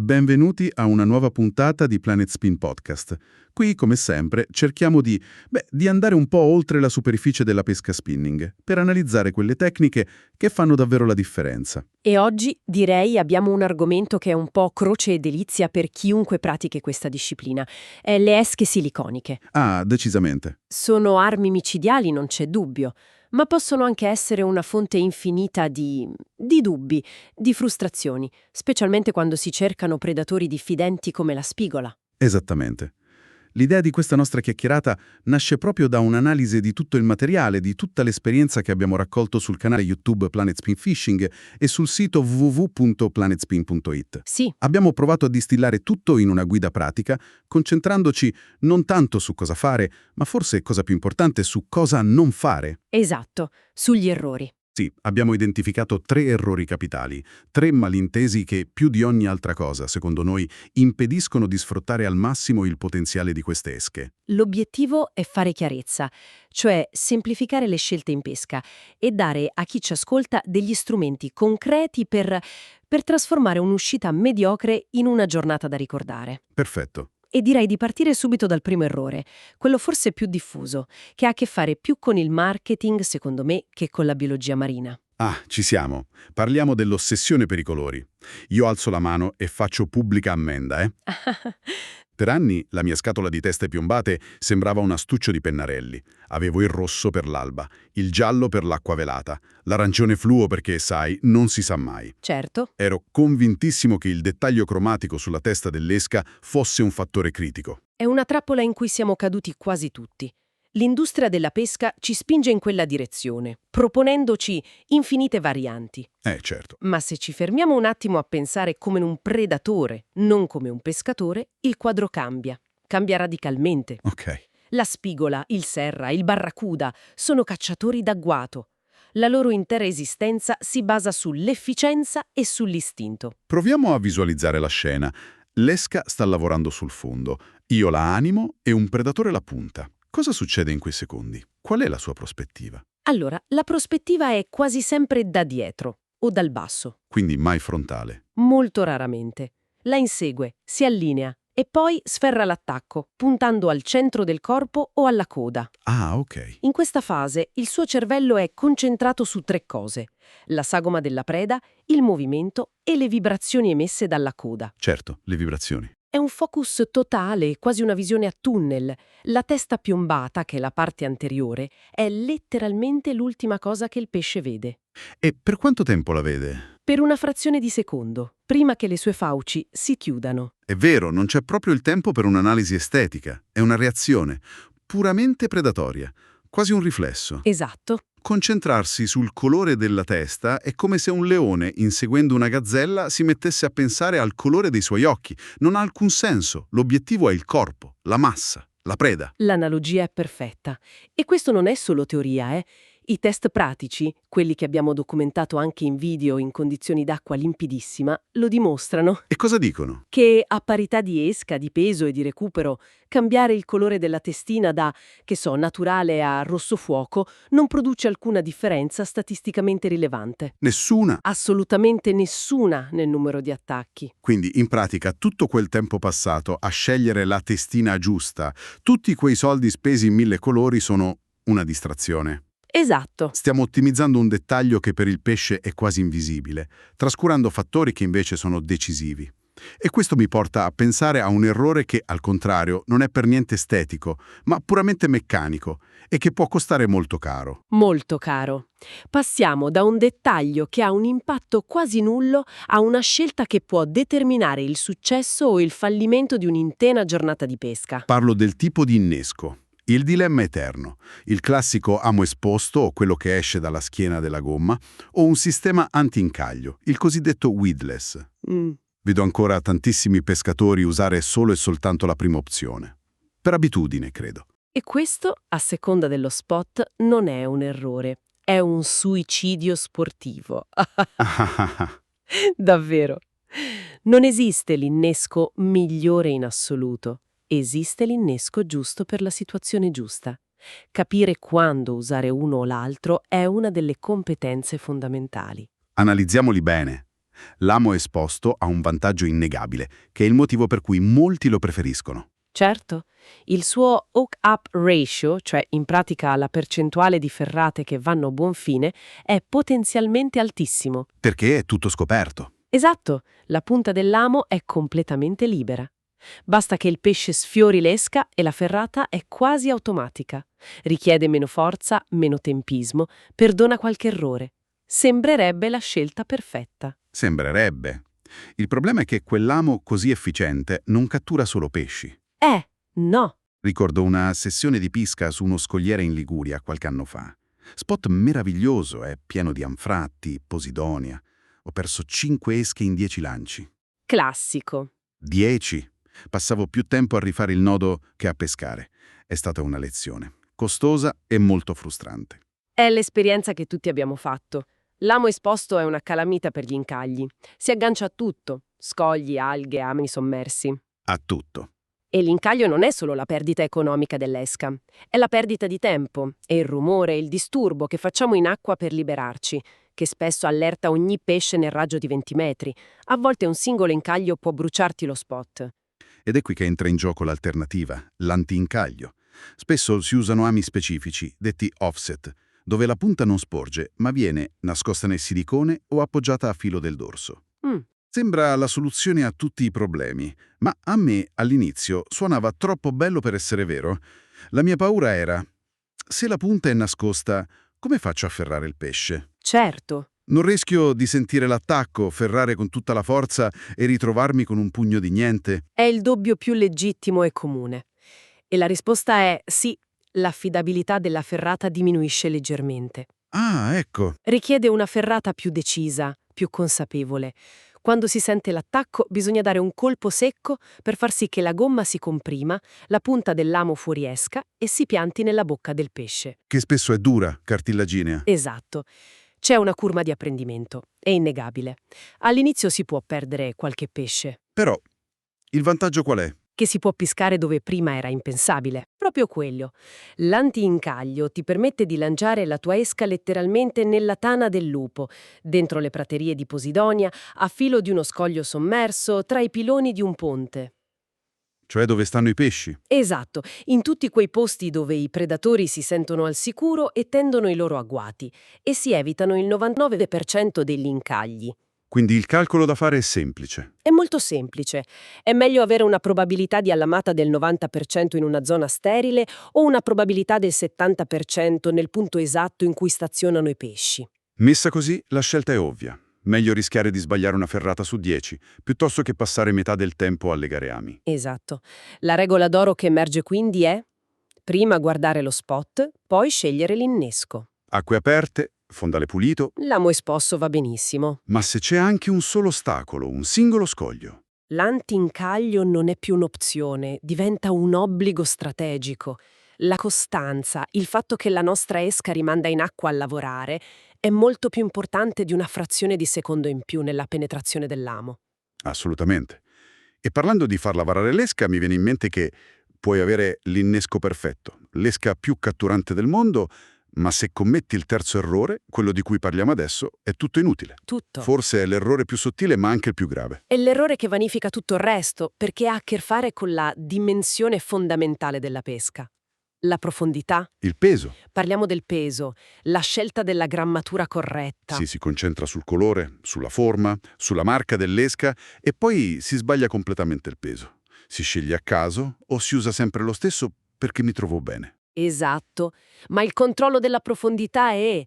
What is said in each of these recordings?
benvenuti a una nuova puntata di Planet Spin Podcast. Qui, come sempre, cerchiamo di andare un po' oltre la superficie della pesca spinning, per analizzare quelle tecniche che fanno davvero la differenza. E oggi, direi, abbiamo un argomento che è un po' croce e delizia per chiunque pratichi questa disciplina. Le esche siliconiche. Ah, decisamente. Sono armi micidiali, non c'è dubbio, ma possono anche essere una fonte infinita di dubbi, di frustrazioni, specialmente quando si cercano predatori diffidenti come la spigola. Esattamente. L'idea di questa nostra chiacchierata nasce proprio da un'analisi di tutto il materiale, di tutta l'esperienza che abbiamo raccolto sul canale YouTube Planet Spin Fishing e sul sito www.planetspin.it. Sì, Abbiamo provato a distillare tutto in una guida pratica, concentrandoci non tanto su cosa fare, ma forse, cosa più importante, su cosa non fare. esatto, sugli errori. Sì, abbiamo identificato 3 errori capitali, 3 malintesi che, più di ogni altra cosa, secondo noi, impediscono di sfruttare al massimo il potenziale di queste esche. L'obiettivo è fare chiarezza, cioè semplificare le scelte in pesca e dare a chi ci ascolta degli strumenti concreti per trasformare un'uscita mediocre in una giornata da ricordare. Perfetto. E direi di partire subito dal primo errore, quello forse più diffuso, che ha a che fare più con il marketing, secondo me, che con la biologia marina. Ah, ci siamo. Parliamo dell'ossessione per i colori. Io alzo la mano e faccio pubblica ammenda, eh? Per anni la mia scatola di teste piombate sembrava un astuccio di pennarelli. Avevo il rosso per l'alba, il giallo per l'acqua velata, l'arancione fluo perché, sai, non si sa mai. Certo, Ero convintissimo che il dettaglio cromatico sulla testa dell'esca fosse un fattore critico. è una trappola in cui siamo caduti quasi tutti. L'industria della pesca ci spinge in quella direzione, proponendoci infinite varianti. Certo. Ma se ci fermiamo un attimo a pensare come un predatore, non come un pescatore, il quadro cambia. Cambia radicalmente. Ok. La spigola, il serra, il barracuda sono cacciatori d'agguato. La loro intera esistenza si basa sull'efficienza e sull'istinto. Proviamo a visualizzare la scena. L'esca sta lavorando sul fondo, io la animo e un predatore la punta. Cosa succede in quei secondi? Qual è la sua prospettiva? Allora, la prospettiva è quasi sempre da dietro o dal basso, Quindi mai frontale. molto raramente. La insegue, si allinea e poi sferra l'attacco, puntando al centro del corpo o alla coda. Ah, ok. In questa fase il suo cervello è concentrato su 3 cose: la sagoma della preda, il movimento e le vibrazioni emesse dalla coda. Certo, le vibrazioni. È un focus totale, quasi una visione a tunnel. La testa piombata, che è la parte anteriore, è letteralmente l'ultima cosa che il pesce vede. E per quanto tempo la vede? Per una frazione di secondo, prima che le sue fauci si chiudano. È vero, non c'è proprio il tempo per un'analisi estetica. È una reazione puramente predatoria, quasi un riflesso. Esatto. Concentrarsi sul colore della testa è come se un leone, inseguendo una gazzella, si mettesse a pensare al colore dei suoi occhi. Non ha alcun senso. L'obiettivo è il corpo, la massa, la preda. L'analogia è perfetta. E questo non è solo teoria, eh? I test pratici, quelli che abbiamo documentato anche in video in condizioni d'acqua limpidissima, lo dimostrano. E cosa dicono? Che a parità di esca, di peso e di recupero, cambiare il colore della testina da, naturale a rosso fuoco non produce alcuna differenza statisticamente rilevante. Nessuna. Assolutamente nessuna nel numero di attacchi. Quindi, in pratica, tutto quel tempo passato a scegliere la testina giusta, tutti quei soldi spesi in 1000 colori sono una distrazione. Esatto. Stiamo ottimizzando un dettaglio che per il pesce è quasi invisibile, trascurando fattori che invece sono decisivi. E questo mi porta a pensare a un errore che, al contrario, non è per niente estetico, ma puramente meccanico e che può costare molto caro. Molto caro. Passiamo da un dettaglio che ha un impatto quasi nullo a una scelta che può determinare il successo o il fallimento di un'intera giornata di pesca. Parlo del tipo di innesco. Il dilemma eterno, il classico amo esposto o quello che esce dalla schiena della gomma, o un sistema anti-incaglio, il cosiddetto weedless. Vedo ancora tantissimi pescatori usare solo e soltanto la prima opzione. Per abitudine, credo. E questo, a seconda dello spot, non è un errore, è un suicidio sportivo. Davvero. Non esiste l'innesco migliore in assoluto. Esiste l'innesco giusto per la situazione giusta. Capire quando usare uno o l'altro è una delle competenze fondamentali. Analizziamoli bene. L'amo esposto ha un vantaggio innegabile, che è il motivo per cui molti lo preferiscono. Certo, il suo hook-up ratio, cioè in pratica la percentuale di ferrate che vanno a buon fine, è potenzialmente altissimo. Perché è tutto scoperto. Esatto, la punta dell'amo è completamente libera. Basta che il pesce sfiori l'esca e la ferrata è quasi automatica. Richiede meno forza, meno tempismo, perdona qualche errore. Sembrerebbe la scelta perfetta. Sembrerebbe. Il problema è che quell'amo così efficiente non cattura solo pesci. No. Ricordo una sessione di pesca su uno scogliere in Liguria qualche anno fa. Spot meraviglioso, pieno di anfratti, posidonia. Ho perso 5 esche in 10 lanci. Classico. 10. Passavo più tempo a rifare il nodo che a pescare. È stata una lezione. Costosa e molto frustrante. È l'esperienza che tutti abbiamo fatto. L'amo esposto è una calamita per gli incagli. Si aggancia a tutto: scogli, alghe, ameni sommersi. A tutto. E l'incaglio non è solo la perdita economica dell'esca, è la perdita di tempo e il rumore e il disturbo che facciamo in acqua per liberarci, che spesso allerta ogni pesce nel raggio di 20 metri. A volte un singolo incaglio può bruciarti lo spot. Ed è qui che entra in gioco l'alternativa, l'anti-incaglio. Spesso si usano ami specifici, detti offset, dove la punta non sporge, ma viene nascosta nel silicone o appoggiata a filo del dorso. Sembra la soluzione a tutti i problemi, ma a me all'inizio suonava troppo bello per essere vero. La mia paura era: se la punta è nascosta, come faccio a ferrare il pesce? Certo. Non rischio di sentire l'attacco, ferrare con tutta la forza e ritrovarmi con un pugno di niente? È il dubbio più legittimo e comune. E la risposta è sì, l'affidabilità della ferrata diminuisce leggermente. Ah, ecco. Richiede una ferrata più decisa, più consapevole. Quando si sente l'attacco bisogna dare un colpo secco per far sì che la gomma si comprima, la punta dell'amo fuoriesca e si pianti nella bocca del pesce. Che spesso è dura, cartilaginea. Esatto. C'è una curva di apprendimento, è innegabile. All'inizio si può perdere qualche pesce, Però, il vantaggio qual è? che si può pescare dove prima era impensabile. Proprio quello. L'anti-incaglio ti permette di lanciare la tua esca letteralmente nella tana del lupo, dentro le praterie di Posidonia, a filo di uno scoglio sommerso, tra i piloni di un ponte. Cioè dove stanno i pesci? Esatto, in tutti quei posti dove i predatori si sentono al sicuro e tendono i loro agguati, e si evitano il 99% degli incagli. Quindi il calcolo da fare è semplice. È molto semplice. È meglio avere una probabilità di allamata del 90% in una zona sterile o una probabilità del 70% nel punto esatto in cui stazionano i pesci. Messa così, la scelta è ovvia. Meglio rischiare di sbagliare una ferrata su 10, piuttosto che passare metà del tempo a legare ami. Esatto. La regola d'oro che emerge quindi è: prima guardare lo spot, poi scegliere l'innesco. Acque aperte, fondale pulito, L'amo esposto va benissimo. ma se c'è anche un solo ostacolo, un singolo scoglio. L'anti-incaglio non è più un'opzione, diventa un obbligo strategico. La costanza, il fatto che la nostra esca rimanda in acqua a lavorare, è molto più importante di una frazione di secondo in più nella penetrazione dell'amo. Assolutamente. E parlando di far lavorare l'esca, mi viene in mente che puoi avere l'innesco perfetto, l'esca più catturante del mondo, ma se commetti il terzo errore, quello di cui parliamo adesso, è tutto inutile. Tutto. Forse è l'errore più sottile, ma anche il più grave. È l'errore che vanifica tutto il resto, perché ha a che fare con la dimensione fondamentale della pesca. La profondità. Il peso. Parliamo del peso, la scelta della grammatura corretta. Si concentra sul colore, sulla forma, sulla marca dell'esca e poi si sbaglia completamente il peso. Si sceglie a caso o si usa sempre lo stesso perché mi trovo bene. Esatto, ma il controllo della profondità è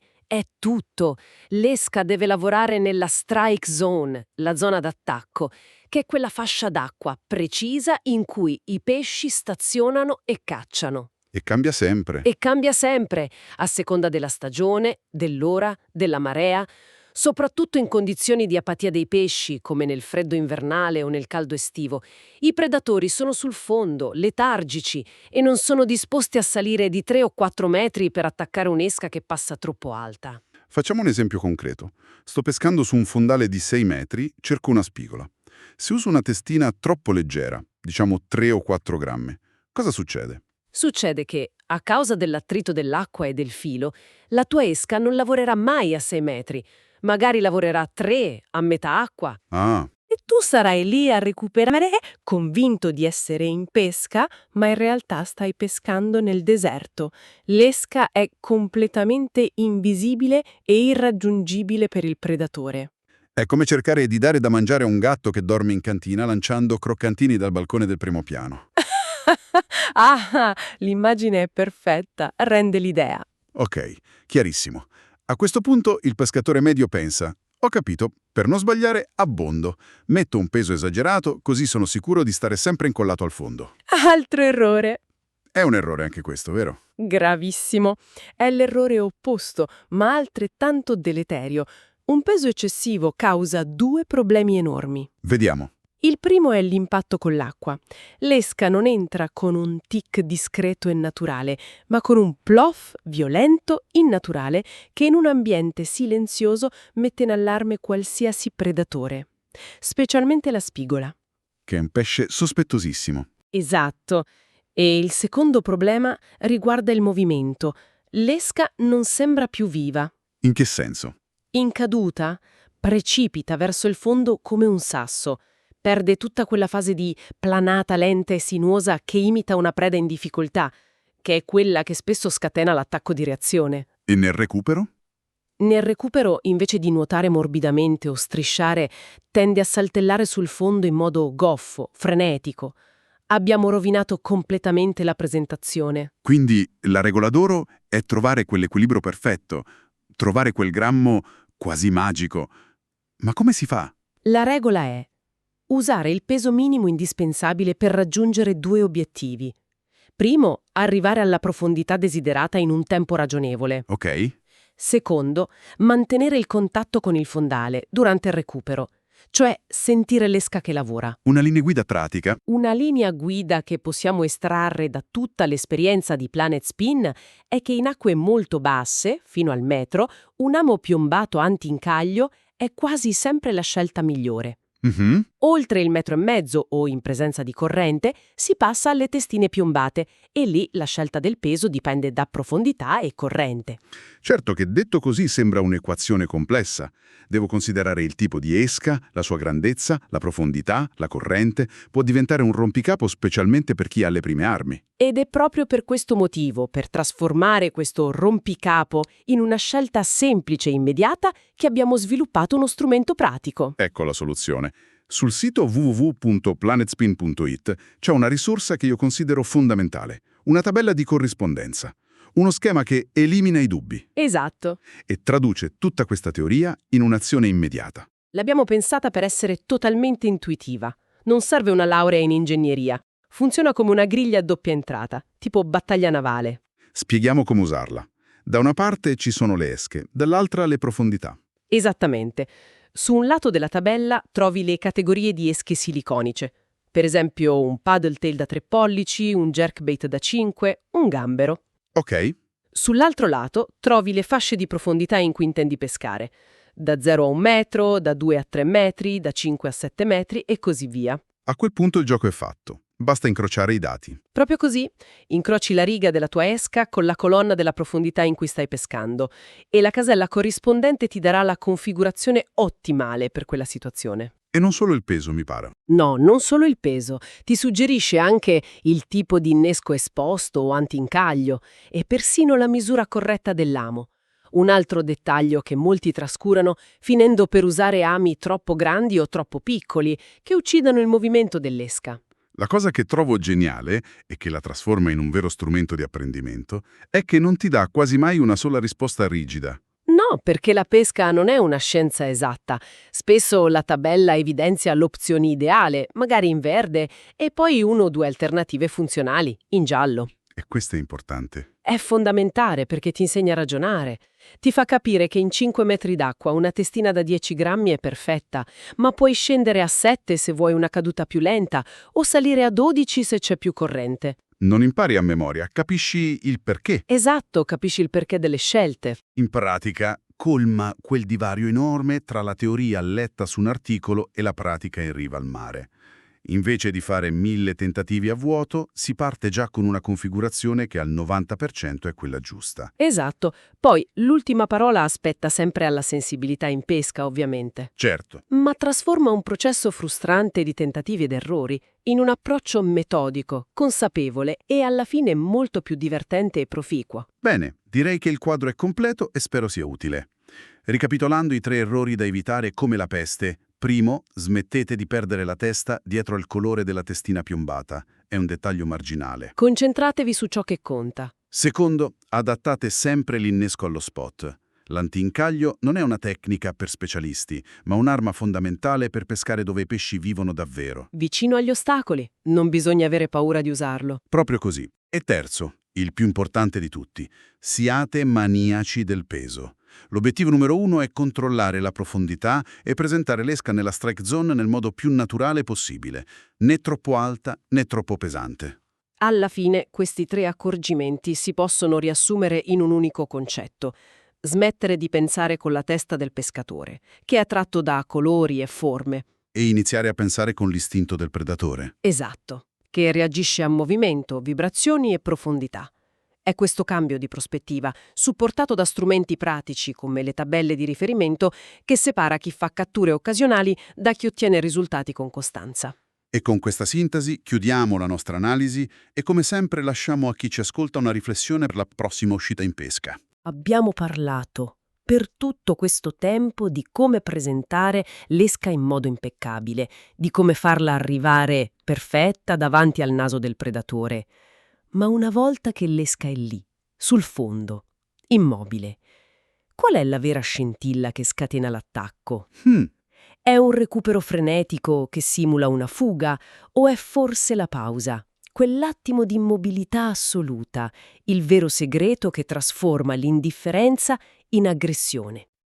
tutto. L'esca deve lavorare nella strike zone, la zona d'attacco, che è quella fascia d'acqua precisa in cui i pesci stazionano e cacciano. E cambia sempre. E cambia sempre, a seconda della stagione, dell'ora, della marea, soprattutto in condizioni di apatia dei pesci, come nel freddo invernale o nel caldo estivo. I predatori sono sul fondo, letargici, e non sono disposti a salire di 3 o 4 metri per attaccare un'esca che passa troppo alta. Facciamo un esempio concreto. Sto pescando su un fondale di 6 metri, cerco una spigola. Se uso una testina troppo leggera, diciamo 3 o 4 grammi, cosa succede? Succede che, a causa dell'attrito dell'acqua e del filo, la tua esca non lavorerà mai a 6 metri, Magari lavorerà 3 a metà acqua. Ah, E tu sarai lì a recuperare, convinto di essere in pesca, ma in realtà stai pescando nel deserto. L'esca è completamente invisibile e irraggiungibile per il predatore. è come cercare di dare da mangiare a un gatto che dorme in cantina lanciando croccantini dal balcone del primo piano. Ah, l'immagine è perfetta, rende l'idea. Ok, chiarissimo. A questo punto il pescatore medio pensa: ho capito, per non sbagliare abbondo. Metto un peso esagerato, così sono sicuro di stare sempre incollato al fondo. Altro errore. È un errore anche questo, vero? Gravissimo. È l'errore opposto, ma altrettanto deleterio. Un peso eccessivo causa 2 problemi enormi. Vediamo. Il primo è l'impatto con l'acqua. L'esca non entra con un tic discreto e naturale, ma con un plof violento, innaturale, che in un ambiente silenzioso mette in allarme qualsiasi predatore, specialmente la spigola. Che è un pesce sospettosissimo. Esatto. E il secondo problema riguarda il movimento. L'esca non sembra più viva. In che senso? In caduta, precipita verso il fondo come un sasso. Perde tutta quella fase di planata lenta e sinuosa che imita una preda in difficoltà, che è quella che spesso scatena l'attacco di reazione. E nel recupero? Nel recupero, invece di nuotare morbidamente o strisciare, tende a saltellare sul fondo in modo goffo, frenetico. Abbiamo rovinato completamente la presentazione. Quindi la regola d'oro è trovare quell'equilibrio perfetto, trovare quel grammo quasi magico. Ma come si fa? La regola è usare il peso minimo indispensabile per raggiungere 2 obiettivi. Primo, arrivare alla profondità desiderata in un tempo ragionevole. Ok? Secondo, mantenere il contatto con il fondale durante il recupero, cioè sentire l'esca che lavora. Una linea guida pratica. Una linea guida che possiamo estrarre da tutta l'esperienza di Planet Spin è che in acque molto basse, fino al metro, un amo piombato anti-incaglio è quasi sempre la scelta migliore. Mhm. Oltre il 1,5 metri o in presenza di corrente si passa alle testine piombate e lì la scelta del peso dipende da profondità e corrente. Certo che detto così sembra un'equazione complessa. Devo considerare il tipo di esca, la sua grandezza, la profondità, la corrente. Può diventare un rompicapo specialmente per chi ha le prime armi. Ed è proprio per questo motivo, per trasformare questo rompicapo in una scelta semplice e immediata, che abbiamo sviluppato uno strumento pratico. Ecco la soluzione. Sul sito www.planetspin.it c'è una risorsa che io considero fondamentale, una tabella di corrispondenza, uno schema che elimina i dubbi Esatto. e traduce tutta questa teoria in un'azione immediata. L'abbiamo pensata per essere totalmente intuitiva. Non serve una laurea in ingegneria. Funziona come una griglia a doppia entrata, tipo battaglia navale. Spieghiamo come usarla. Da una parte ci sono le esche, dall'altra le profondità. Esattamente. Su un lato della tabella trovi le categorie di esche siliconice. Per esempio un paddle tail da 3 pollici, un jerkbait da 5, un gambero. Ok, Sull'altro lato trovi le fasce di profondità in cui intendi pescare. Da 0 a 1 metro, da 2 a 3 metri, da 5 a 7 metri e così via. a quel punto il gioco è fatto. Basta incrociare i dati. Proprio così, incroci la riga della tua esca con la colonna della profondità in cui stai pescando e la casella corrispondente ti darà la configurazione ottimale per quella situazione. E non solo il peso, mi pare. No, non solo il peso, ti suggerisce anche il tipo di innesco esposto o antincaglio e persino la misura corretta dell'amo. Un altro dettaglio che molti trascurano, finendo per usare ami troppo grandi o troppo piccoli, che uccidono il movimento dell'esca. La cosa che trovo geniale, e che la trasforma in un vero strumento di apprendimento, è che non ti dà quasi mai una sola risposta rigida. No, perché la pesca non è una scienza esatta. Spesso la tabella evidenzia l'opzione ideale, magari in verde, e poi 1 o 2 alternative funzionali, in giallo. E questo è importante. È fondamentale perché ti insegna a ragionare. Ti fa capire che in 5 metri d'acqua una testina da 10 grammi è perfetta, ma puoi scendere a 7 se vuoi una caduta più lenta o salire a 12 se c'è più corrente. Non impari a memoria, capisci il perché. Esatto, capisci il perché delle scelte. In pratica, colma quel divario enorme tra la teoria letta su un articolo e la pratica in riva al mare. Invece di fare 1000 tentativi a vuoto, si parte già con una configurazione che al 90% è quella giusta. Esatto. Poi l'ultima parola aspetta sempre alla sensibilità in pesca, ovviamente. Certo. Ma trasforma un processo frustrante di tentativi ed errori in un approccio metodico, consapevole e alla fine molto più divertente e proficuo. Bene, direi che il quadro è completo e spero sia utile. Ricapitolando i 3 errori da evitare come la peste. Primo, smettete di perdere la testa dietro al colore della testina piombata. È un dettaglio marginale. Concentratevi su ciò che conta. Secondo, adattate sempre l'innesco allo spot. L'antincaglio non è una tecnica per specialisti, ma un'arma fondamentale per pescare dove i pesci vivono davvero. Vicino agli ostacoli, non bisogna avere paura di usarlo. Proprio così. E terzo, il più importante di tutti, siate maniaci del peso. L'obiettivo numero 1 è controllare la profondità e presentare l'esca nella strike zone nel modo più naturale possibile, né troppo alta né troppo pesante. Alla fine, questi 3 accorgimenti si possono riassumere in un unico concetto. Smettere di pensare con la testa del pescatore, che è attratto da colori e forme. E iniziare a pensare con l'istinto del predatore. Esatto, che reagisce a movimento, vibrazioni e profondità. È questo cambio di prospettiva, supportato da strumenti pratici come le tabelle di riferimento, che separa chi fa catture occasionali da chi ottiene risultati con costanza. E con questa sintesi chiudiamo la nostra analisi e come sempre lasciamo a chi ci ascolta una riflessione per la prossima uscita in pesca. Abbiamo parlato per tutto questo tempo di come presentare l'esca in modo impeccabile, di come farla arrivare perfetta davanti al naso del predatore. Ma una volta che l'esca è lì, sul fondo, immobile, qual è la vera scintilla che scatena l'attacco? È un recupero frenetico che simula una fuga o è forse la pausa? Quell'attimo di immobilità assoluta, il vero segreto che trasforma l'indifferenza in aggressione.